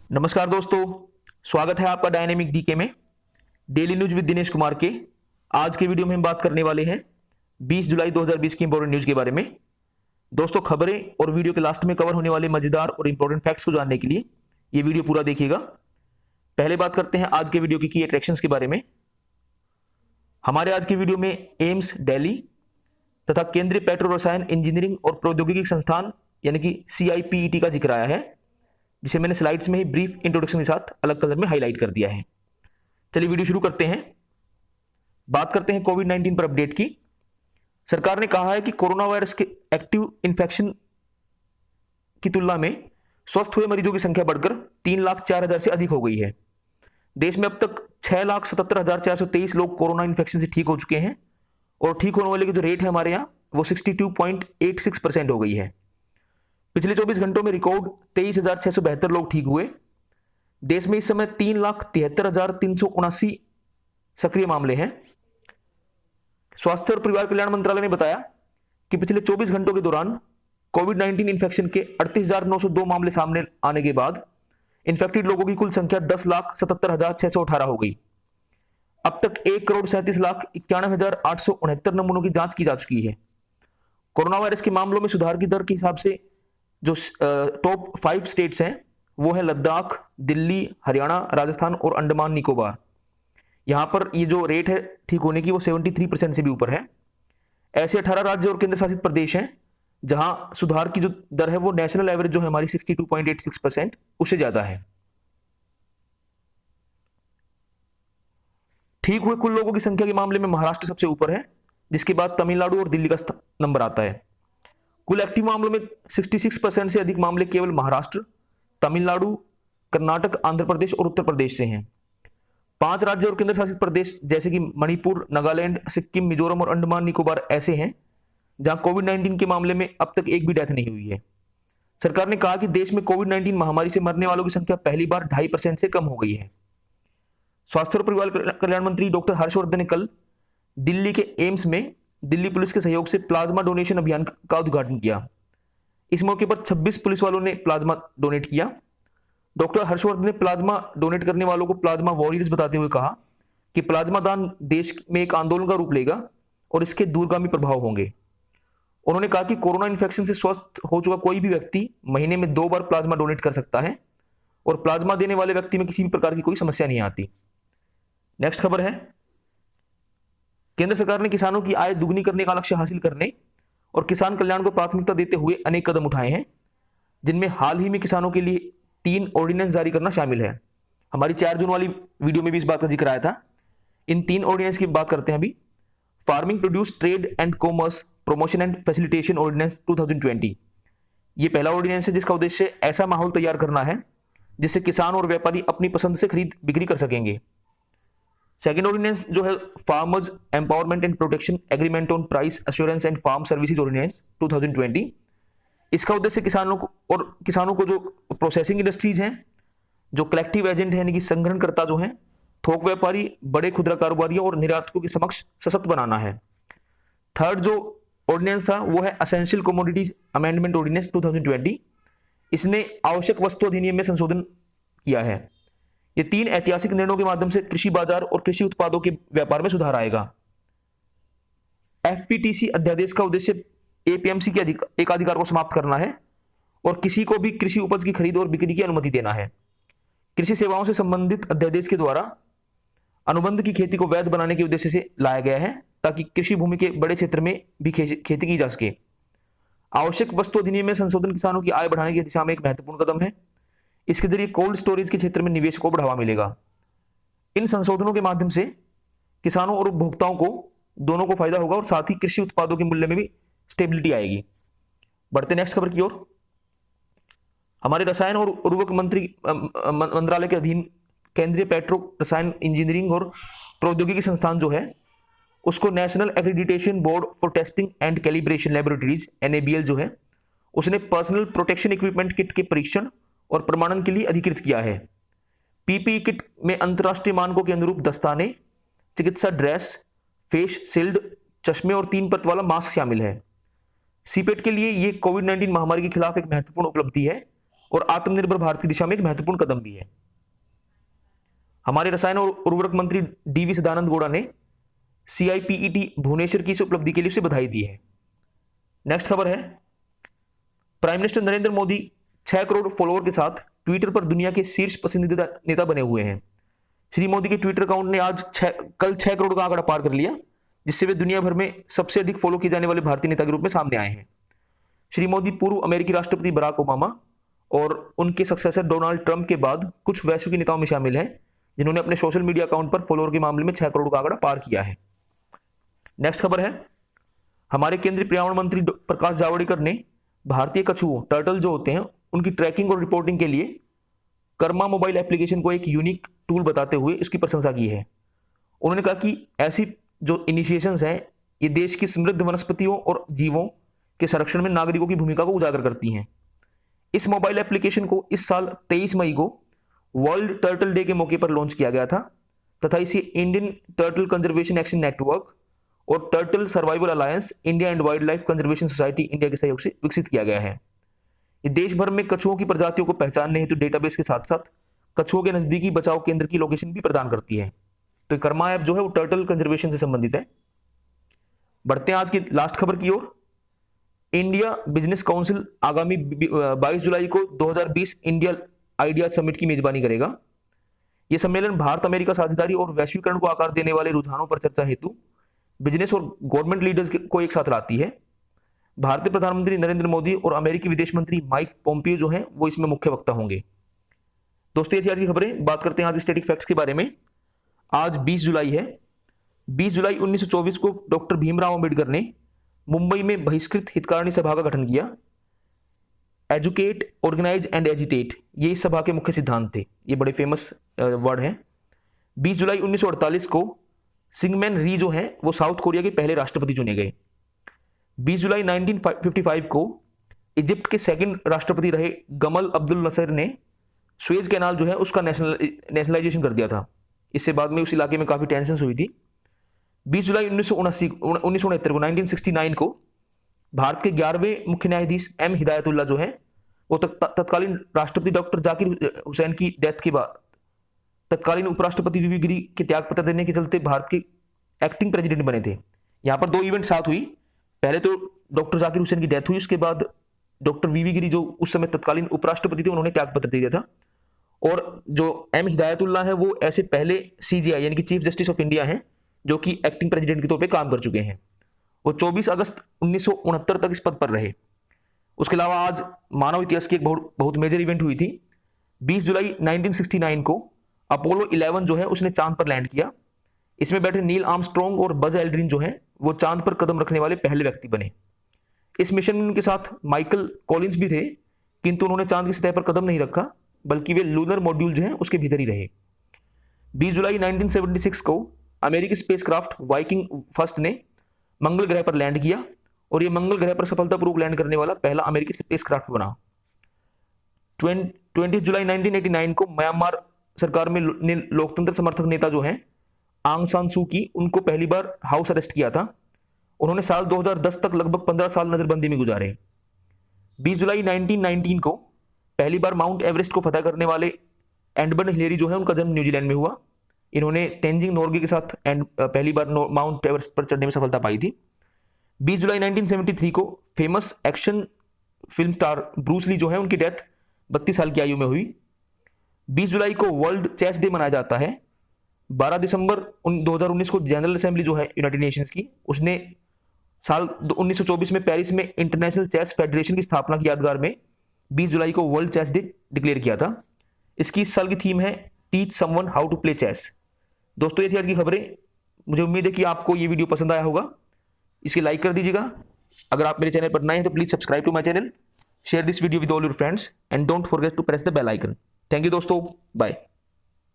नमस्कार दोस्तों, स्वागत है आपका डायनेमिक डीके में daily news with Dinesh Kumar के। आज के वीडियो में हम बात करने वाले हैं 20 जुलाई 2020 की इंपॉर्टेंट न्यूज के बारे में। दोस्तों, खबरें और वीडियो के लास्ट में कवर होने वाले मजेदार और इंपॉर्टेंट फैक्ट्स को जानने के लिए ये वीडियो पूरा देखिएगा। पहले बात करते हैं आज के वीडियो की अट्रैक्शंस के बारे में। हमारे आज की वीडियो में एम्स दिल्ली तथा केंद्रीय पेट्रो रसायन इंजीनियरिंग और प्रौद्योगिकी संस्थान यानी कि CIPET का जिक्र आया है, जिसे मैंने स्लाइड्स में ही ब्रीफ इंट्रोडक्शन के साथ अलग कलर में हाईलाइट कर दिया है। चलिए वीडियो शुरू करते हैं। बात करते हैं कोविड-19 पर अपडेट की। सरकार ने कहा है कि कोरोना वायरस के एक्टिव इन्फेक्शन की तुलना में स्वस्थ हुए मरीजों की संख्या बढ़कर 3,04,000 से अधिक हो गई है। देश में अब तक 6,77,423 लोग कोरोना इन्फेक्शन से ठीक हो चुके हैं और ठीक होने वाले की जो रेट है हमारे यहाँ वो 62.86% हो गई है। पिछले 24 घंटों में रिकॉर्ड 23,672 लोग ठीक हुए। देश में इस समय 3,73,379 सक्रिय मामले हैं। स्वास्थ्य और परिवार कल्याण मंत्रालय ने बताया कि पिछले 24 घंटों के दौरान कोविड-19 इन्फेक्शन के 38,902 मामले सामने आने के बाद इन्फेक्टेड लोगों की कुल संख्या 10,77,618 हो गई। अब तक 1,37,91,869 नमूनों की जांच की जा चुकी है। कोरोना वायरस के मामलों में सुधार की दर के हिसाब से जो टॉप 5 स्टेट्स हैं वो है लद्दाख, दिल्ली, हरियाणा, राजस्थान और अंडमान निकोबार। यहां पर ये जो रेट है ठीक होने की वो 73% से भी ऊपर है। ऐसे 18 राज्य और केंद्र शासित प्रदेश हैं जहां सुधार की जो दर है वो नेशनल एवरेज जो है हमारी 62.86% उससे ज्यादा है। ठीक हुए कुल लोगों की संख्या के मामले में महाराष्ट्र सबसे ऊपर है, जिसके बाद तमिलनाडु और दिल्ली का नंबर आता है। कुल एक्टिव मामलों में 66% से अधिक मामले केवल महाराष्ट्र, तमिलनाडु, कर्नाटक, आंध्र प्रदेश और उत्तर प्रदेश से हैं। 5 राज्य और केंद्र शासित प्रदेश जैसे कि मणिपुर, नागालैंड, सिक्किम, मिजोरम और अंडमान निकोबार ऐसे हैं जहां कोविड-19 के मामले में अब तक एक भी डेथ नहीं हुई है। सरकार ने कहा कि देश में कोविड-19 महामारी से मरने वालों की संख्या पहली बार 2.5% से कम हो गई है। स्वास्थ्य और परिवार कल्याण मंत्री डॉक्टर हर्षवर्धन ने कल दिल्ली के एम्स में दिल्ली पुलिस के सहयोग से प्लाज्मा डोनेशन अभियान का उद्घाटन किया। इस मौके पर 26 पुलिस वालों ने प्लाज्मा डोनेट किया। डॉक्टर हर्षवर्धन ने प्लाज्मा डोनेट करने वालों को प्लाज्मा वॉरियर्स बताते हुए कहा कि प्लाज्मा दान देश में एक आंदोलन का रूप लेगा और इसके दूरगामी प्रभाव होंगे। उन्होंने कहा कि कोरोना इन्फेक्शन से स्वस्थ हो चुका कोई भी व्यक्ति महीने में 2 बार प्लाज्मा डोनेट कर सकता है और प्लाज्मा देने वाले व्यक्ति में किसी भी प्रकार की कोई समस्या नहीं आती। नेक्स्ट खबर है, केंद्र सरकार ने किसानों की आय दुगनी करने का लक्ष्य हासिल करने और किसान कल्याण को प्राथमिकता देते हुए अनेक कदम उठाए हैं, जिनमें हाल ही में किसानों के लिए 3 ऑर्डिनेंस जारी करना शामिल है। हमारी 4 जून वाली वीडियो में भी इस बात का जिक्र आया था। इन 3 ऑर्डिनेंस की बात करते हैं अभी। Farming produce trade and commerce promotion and facilitation ordinance 2020। ये पहला ऑर्डिनेंस है जिसका उद्देश्य ऐसा माहौल तैयार करना है जिससे किसान और व्यापारी अपनी पसंद से खरीद बिक्री कर सकेंगे। सेकेंड ऑर्डिनेंस जो है farmers empowerment and protection agreement on price assurance and farm services ordinance 2020। इसका उद्देश्य किसानों को जो प्रोसेसिंग इंडस्ट्रीज हैं, जो कलेक्टिव एजेंट है यानी कि संग्रहणकर्ता जो हैं, थोक व्यापारी, बड़े खुदरा कारोबारियों और निर्यातकों के समक्ष सशक्त बनाना है। थर्ड जो ऑर्डिनेंस था वो है असेंशियल कमोडिटीज अमेंडमेंट ऑर्डिनेंस 2020। इसने आवश्यक वस्तु अधिनियम में संशोधन किया है। ये 3 ऐतिहासिक निर्णयों के माध्यम से कृषि बाजार और कृषि उत्पादों के व्यापार में सुधार आएगा। FPTC अध्यादेश का उद्देश्य APMC के एक अधिकार को समाप्त करना है और किसी को भी कृषि उपज की खरीद और बिक्री की अनुमति देना है। कृषि सेवाओं से संबंधित अध्यादेश के द्वारा अनुबंध की खेती को वैध बनाने के उद्देश्य से लाया गया है ताकि कृषि भूमि के बड़े क्षेत्र में भी खेती की जा सके। आवश्यक वस्तु अधिनियम में संशोधन किसानों की आय बढ़ाने की दिशा में एक महत्वपूर्ण कदम है। इसके जरिए कोल्ड स्टोरेज के क्षेत्र में निवेश को बढ़ावा मिलेगा। इन संशोधनों के माध्यम से किसानों और उपभोक्ताओं को दोनों को फायदा होगा और साथ ही कृषि उत्पादों के मूल्य में भी स्टेबिलिटी आएगी। बढ़ते नेक्स्ट खबर की ओर। हमारे रसायन और उर्वरक मंत्रालय के अधीन केंद्रीय पेट्रो रसायन इंजीनियरिंग और प्रौद्योगिकी संस्थान जो है उसको national accreditation board for testing and calibration laboratories NABL जो है उसने पर्सनल प्रोटेक्शन इक्विपमेंट किट के परीक्षण और प्रमाणन के लिए अधिकृत किया है। PPE किट में अंतर्राष्ट्रीय मानकों के अनुरूप दस्ताने, चिकित्सा ड्रेस, फेस शील्ड, चश्मे और 3 परत वाला मास्क शामिल है। CPET के लिए ये कोविड-19 महामारी के खिलाफ एक महत्वपूर्ण उपलब्धि है और आत्मनिर्भर भारत की दिशा में एक महत्वपूर्ण कदम भी है। हमारे रसायन और उर्वरक मंत्री डीवी सदानंद गौड़ा ने CIPET भुवनेश्वर की इस उपलब्धि के लिए उसे बधाई दी है। नेक्स्ट खबर है, prime minister Narendra Modi 6 crore follower के साथ ट्विटर पर दुनिया के शीर्ष पसंदीदा नेता बने हुए हैं। श्री मोदी के ट्विटर अकाउंट ने कल 6 करोड़ का आंकड़ा पार कर लिया, जिससे वे दुनिया भर में सबसे अधिक फॉलो किए जाने वाले भारतीय नेता के रूप में सामने आए हैं। श्री मोदी पूर्व अमेरिकी राष्ट्रपति बराक ओबामा और उनके सक्सेसर डोनाल्ड ट्रंप के बाद कुछ वैश्विक नेताओं में शामिल हैं जिन्होंने अपने सोशल मीडिया अकाउंट पर फॉलोअर के मामले में 6 करोड़ का आंकड़ा पार किया है। नेक्स्ट खबर है, हमारे केंद्रीय पर्यावरण मंत्री प्रकाश जावड़ेकर ने भारतीय कछुओं टर्टल जो होते हैं उनकी ट्रैकिंग और रिपोर्टिंग के लिए कर्मा मोबाइल एप्लीकेशन को एक यूनिक टूल बताते हुए इसकी प्रशंसा की है। उन्होंने कहा कि ऐसी जो इनिशिएशंस हैं ये देश की समृद्ध वनस्पतियों और जीवों के संरक्षण में नागरिकों की भूमिका को उजागर करती हैं। इस मोबाइल एप्लीकेशन को इस साल 23 मई को वर्ल्ड टर्टल डे के मौके पर लॉन्च किया गया था तथा इसे Indian turtle conservation action network और turtle survival alliance India and wildlife conservation society India के सहयोग से विकसित किया गया है। ये देश भर में कछुओं की प्रजातियों को पहचानने हेतु डेटाबेस के साथ साथ कछुओं के नजदीकी बचाव केंद्र की लोकेशन भी प्रदान करती है। तो कर्मा ऐप जो है वो टर्टल कंजर्वेशन से संबंधित है। बढ़ते हैं आज की लास्ट खबर की ओर। इंडिया बिजनेस काउंसिल आगामी 22 जुलाई को 2020 इंडिया आइडिया समिट की मेजबानी करेगा। यह सम्मेलन भारत अमेरिका साझेदारी और वैश्वीकरण को आकार देने वाले रुझानों पर चर्चा हेतु बिजनेस और गवर्नमेंट लीडर्स को एक साथ लाती है। भारतीय प्रधानमंत्री नरेंद्र मोदी और अमेरिकी विदेश मंत्री माइक पोम्पियो जो हैं वो इसमें मुख्य वक्ता होंगे। दोस्तों, ये थी आज की खबरें। बात करते हैं आज स्टैटिक फैक्ट्स के बारे में। आज 20 जुलाई है। 20 जुलाई 1924 को डॉक्टर भीमराव अंबेडकर ने मुंबई में बहिष्कृत हितकारिणी सभा का गठन किया। एजुकेट, ऑर्गेनाइज एंड एजिटेट, ये इस सभा के मुख्य सिद्धांत थे। ये बड़े फेमस वर्ड हैं। 20 जुलाई 1948 को सिंगमैन री जो हैं वो साउथ कोरिया के पहले राष्ट्रपति चुने गए। 20 जुलाई 1955 को इजिप्ट के सेकंड राष्ट्रपति रहे गमल अब्दुल नसर ने स्वेज कैनाल जो है उसका नेशनलाइजेशन कर दिया था। इससे बाद में उस इलाके में काफ़ी टेंशन हुई थी। 20 जुलाई 1969 को 1969 को भारत के 11वें मुख्य न्यायाधीश M हिदायतुल्ला जो है वो तत्कालीन राष्ट्रपति डॉक्टर जाकिर हुसैन की डेथ के बाद तत्कालीन उपराष्ट्रपति वीवी गिरी के त्यागपत्र देने के चलते भारत के एक्टिंग प्रेसिडेंट बने थे। यहाँ पर 2 इवेंट साथ हुई। पहले तो डॉक्टर जाकिर हुसैन की डेथ हुई, उसके बाद डॉक्टर वीवी गिरी जो उस समय तत्कालीन उपराष्ट्रपति थे उन्होंने त्यागपत्र दे दिया था। और जो M हिदायतुल्ला है वो ऐसे पहले CJI यानी कि चीफ जस्टिस ऑफ इंडिया हैं जो कि एक्टिंग प्रेसिडेंट के तौर पे काम कर चुके हैं। वो 24 अगस्त 1969 तक इस पद पर रहे। उसके अलावा आज मानव इतिहास की एक बहुत मेजर इवेंट हुई थी। 20 जुलाई 1969 को अपोलो 11 जो है उसने चांद पर लैंड किया। इसमें बैठे नील आर्मस्ट्रॉन्ग और बज एल्ड्रिन जो है वो चांद पर कदम रखने वाले पहले व्यक्ति बने। इस मिशन में उनके साथ माइकल कॉलिंस भी थे, किंतु उन्होंने चांद की सतह पर कदम नहीं रखा, बल्कि वे लूनर मॉड्यूल जो है उसके भीतर ही रहे। 20 जुलाई 1976 को अमेरिकी स्पेसक्राफ्ट वाइकिंग फर्स्ट ने मंगल ग्रह पर लैंड किया और यह मंगल ग्रह पर सफलतापूर्वक लैंड करने वाला पहला अमेरिकी स्पेसक्राफ्ट बना। 20 जुलाई 1989 को म्यांमार सरकार में लोकतंत्र समर्थक नेता जो हैं आंग सान सू की, उनको पहली बार हाउस अरेस्ट किया था। उन्होंने साल 2010 तक लगभग 15 साल नजरबंदी में गुजारे। 20 जुलाई 1919 को पहली बार माउंट एवरेस्ट को फतह करने वाले एडमंड हिलेरी जो है उनका जन्म न्यूजीलैंड में हुआ। इन्होंने तेंजिंग नोर्गे के साथ पहली बार माउंट एवरेस्ट पर चढ़ने में सफलता पाई थी। 20 जुलाई 1973 को famous action film star Bruce Lee जो है उनकी डेथ 32 साल की आयु में हुई। 20 जुलाई को वर्ल्ड चेस डे मनाया जाता है। 12 दिसंबर 2019 को जनरल असेंबली जो है यूनाइटेड नेशंस की, उसने साल 1924 में पेरिस में इंटरनेशनल चेस फेडरेशन की स्थापना की यादगार में 20 जुलाई को वर्ल्ड चेस डे डिक्लेयर किया था। इसकी इस साल की थीम है teach someone how to play chess. दोस्तों, ये थी आज की खबरें। मुझे उम्मीद है कि आपको ये वीडियो पसंद आया होगा। इसे लाइक कर दीजिएगा। अगर आप मेरे चैनल पर नए हैं तो please subscribe to my channel, share this video with all your friends and don't forget to press the bell icon. Thank you दोस्तों, बाय।